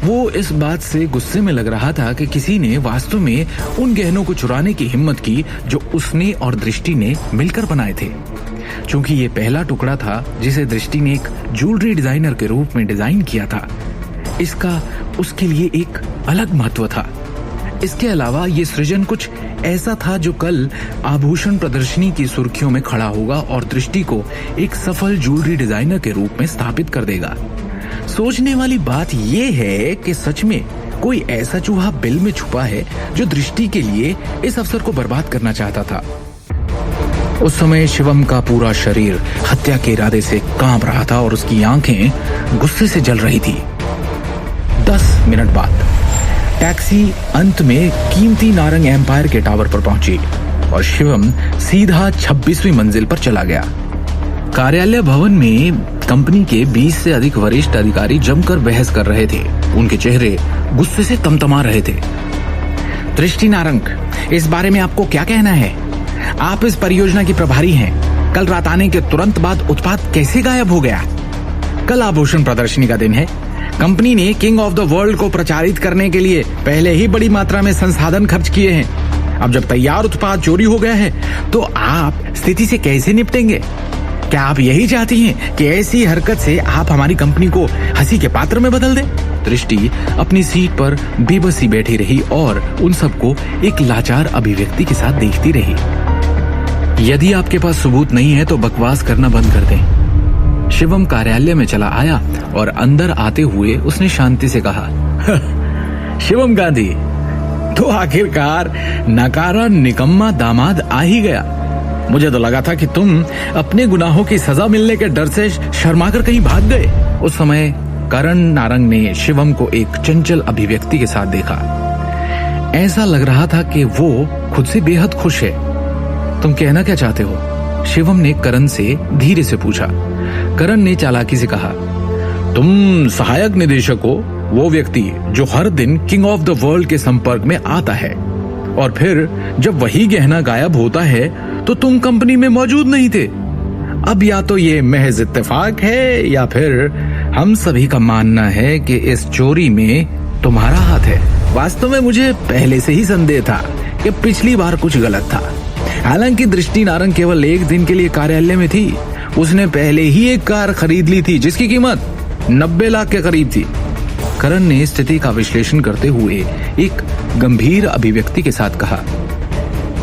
वो इस बात से गुस्से में लग रहा था कि किसी ने वास्तव में उन गहनों को चुराने की हिम्मत की जो उसने और दृष्टि ने मिलकर बनाए थे। क्योंकि ये पहला टुकड़ा था जिसे दृष्टि ने एक ज्वेलरी डिजाइनर के रूप में डिजाइन किया था, इसका उसके लिए एक अलग महत्व था। इसके अलावा ये सृजन कुछ ऐसा था जो कल आभूषण प्रदर्शनी की सुर्खियों में खड़ा होगा और दृष्टि को एक सफल ज्वेलरी डिजाइनर के रूप में स्थापित कर देगा। सोचने वाली बात यह है कि सच में कोई ऐसा चूहा बिल में छुपा है जो दृष्टि के लिए इस अवसर को बर्बाद करना चाहता था। उस समय शिवम का पूरा शरीर हत्या के इरादे से कांप रहा था और उसकी आंखें गुस्से से जल रही थी। 10 मिनट बाद टैक्सी अंत में कीमती नारंग एम्पायर के टावर पर पहुंची और शिवम सीधा 26वीं मंजिल पर चला गया। कार्यालय भवन में कंपनी के 20 से अधिक वरिष्ठ अधिकारी जमकर बहस कर रहे थे। उनके चेहरे गुस्से से तमतमा रहे थे। दृष्टि नारंग, इस बारे में आपको क्या कहना है? आप इस परियोजना की प्रभारी हैं। कल रात आने के तुरंत बाद उत्पाद कैसे गायब हो गया? कल आभूषण प्रदर्शनी का दिन है। कंपनी ने किंग ऑफ द वर्ल्ड को प्रचारित करने के लिए पहले ही बड़ी मात्रा में संसाधन खर्च किए हैं। अब जब तैयार उत्पाद चोरी हो गया है तो आप स्थिति से कैसे निपटेंगे? क्या आप यही चाहती हैं कि ऐसी हरकत से आप हमारी कंपनी को हंसी के पात्र में बदल दें? दृष्टि अपनी सीट पर बेबसी बैठी रही और उन सबको एक लाचार अभिव्यक्ति के साथ देखती रही। यदि आपके पास सबूत नहीं है तो बकवास करना बंद कर दें। शिवम कार्यालय में चला आया और अंदर आते हुए उसने शांति से कहा, शिवम गांधी, तो आखिरकार नकारा निकम्मा दामाद आ ही गया। मुझे तो लगा था कि तुम अपने गुनाहों की सजा मिलने के डर से शर्माकर कहीं भाग गए। उस समय करण नारंग ने शिवम को एक चंचल अभिव्यक्ति के साथ देखा। ऐसा लग रहा था कि वो खुद से बेहद खुश है। तुम कहना क्या चाहते हो? शिवम ने करण से धीरे से पूछा। करण ने चालाकी से कहा, तुम सहायक निदेशक हो, वो व्यक्ति जो हर दिन किंग ऑफ द वर्ल्ड के संपर्क में आता है, और फिर जब वही गहना गायब होता है तो तुम कंपनी में मौजूद नहीं थे। अब या तो ये महज इत्तेफाक है या फिर हम सभी का मानना है कि इस चोरी में तुम्हारा हाथ है। वास्तव में मुझे पहले से ही संदेह था कि पिछली बार कुछ गलत था। हालांकि दृष्टि नारंग केवल एक दिन के लिए कार्यालय में थी। उसने पहले ही एक कार खरीद ली थी जिसकी कीमत 90 लाख के करीब थी। करण ने स्थिति का विश्लेषण करते हुए एक गंभीर अभिव्यक्ति के साथ कहा,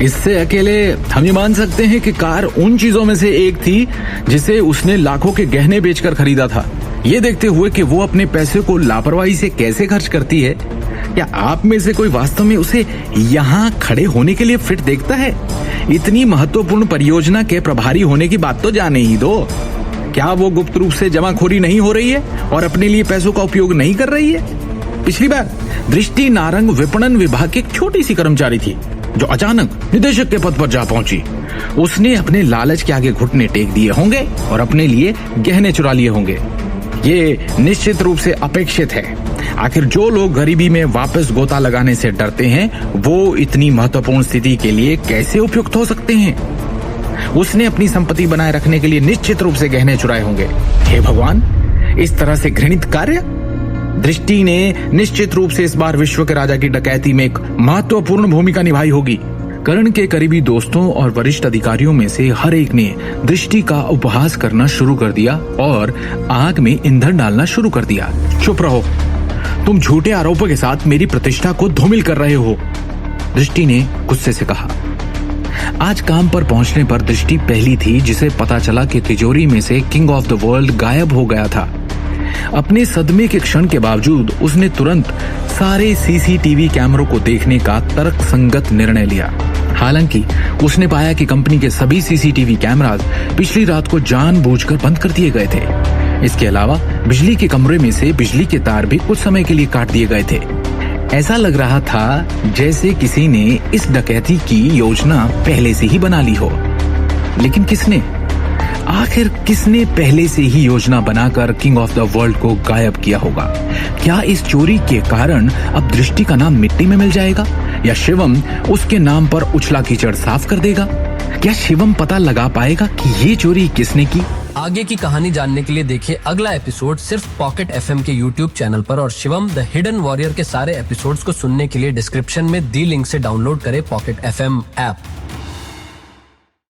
इससे अकेले हम ये मान सकते हैं कि कार उन चीजों में से एक थी जिसे उसने लाखों के गहने बेचकर खरीदा था। ये देखते हुए कि वो अपने पैसे को लापरवाही से कैसे खर्च करती है, क्या आप में से कोई वास्तव में उसे यहाँ खड़े होने के लिए फिट देखता है? इतनी महत्वपूर्ण परियोजना के प्रभारी होने की बात तो जाने ही दो। क्या वो गुप्त रूप से जमाखोरी नहीं हो रही है और अपने लिए पैसों का उपयोग नहीं कर रही है? पिछली बार दृष्टि नारंग विपणन विभाग की एक छोटी सी कर्मचारी थी जो अचानक निदेशक के पद पर जा पहुंची। उसने अपने लालच के आगे घुटने टेक दिए होंगे और अपने लिए गहने चुरा लिए होंगे। ये निश्चित रूप से अपेक्षित है। आखिर जो लोग गरीबी में वापस गोता लगाने से डरते हैं वो इतनी महत्वपूर्ण स्थिति के लिए कैसे उपयुक्त हो सकते हैं? उसने अपनी संपत्ति बनाए रखने के लिए निश्चित रूप से गहने चुराए होंगे। हे भगवान, इस तरह से घृणित कार्य! दृष्टि ने निश्चित रूप से इस बार विश्व के राजा की डकैती में एक महत्वपूर्ण भूमिका निभाई होगी। करण के करीबी दोस्तों और वरिष्ठ अधिकारियों में से हर एक ने दृष्टि का उपहास करना शुरू कर दिया और आग में ईंधन डालना शुरू कर दिया। चुप रहो, तुम झूठे आरोपों के साथ मेरी प्रतिष्ठा को धूमिल कर रहे हो, दृष्टि ने गुस्से से कहा। आज काम पर पहुंचने पर दृष्टि पहली थी जिसे पता चला कि तिजोरी में से किंग ऑफ द वर्ल्ड गायब हो गया था। अपने सदमे के क्षण के बावजूद उसने तुरंत सारे सीसीटीवी कैमरों को देखने का तर्कसंगत निर्णय लिया। हालांकि उसने पाया कि कंपनी के सभी सीसीटीवी कैमरास पिछली रात को जानबूझकर बंद कर दिए गए थे। इसके अलावा बिजली के कमरे में से बिजली के तार भी कुछ समय के लिए काट दिए गए थे। ऐसा लग रहा था जैसे किसी ने इस डकैती की योजना पहले से ही बना ली हो। लेकिन किसने? आखिर किसने पहले से ही योजना बनाकर किंग ऑफ द वर्ल्ड को गायब किया होगा? क्या इस चोरी के कारण अब दृष्टि का नाम मिट्टी में मिल जाएगा या शिवम उसके नाम पर उछला कीचड़ साफ कर देगा? क्या शिवम पता लगा पाएगा कि ये चोरी किसने की? आगे की कहानी जानने के लिए देखिए अगला एपिसोड सिर्फ पॉकेट एफएम के YouTube चैनल पर और शिवम द हिडन वॉरियर के सारे एपिसोड्स को सुनने के लिए डिस्क्रिप्शन में दी लिंक से डाउनलोड करें पॉकेट एफएम ऐप।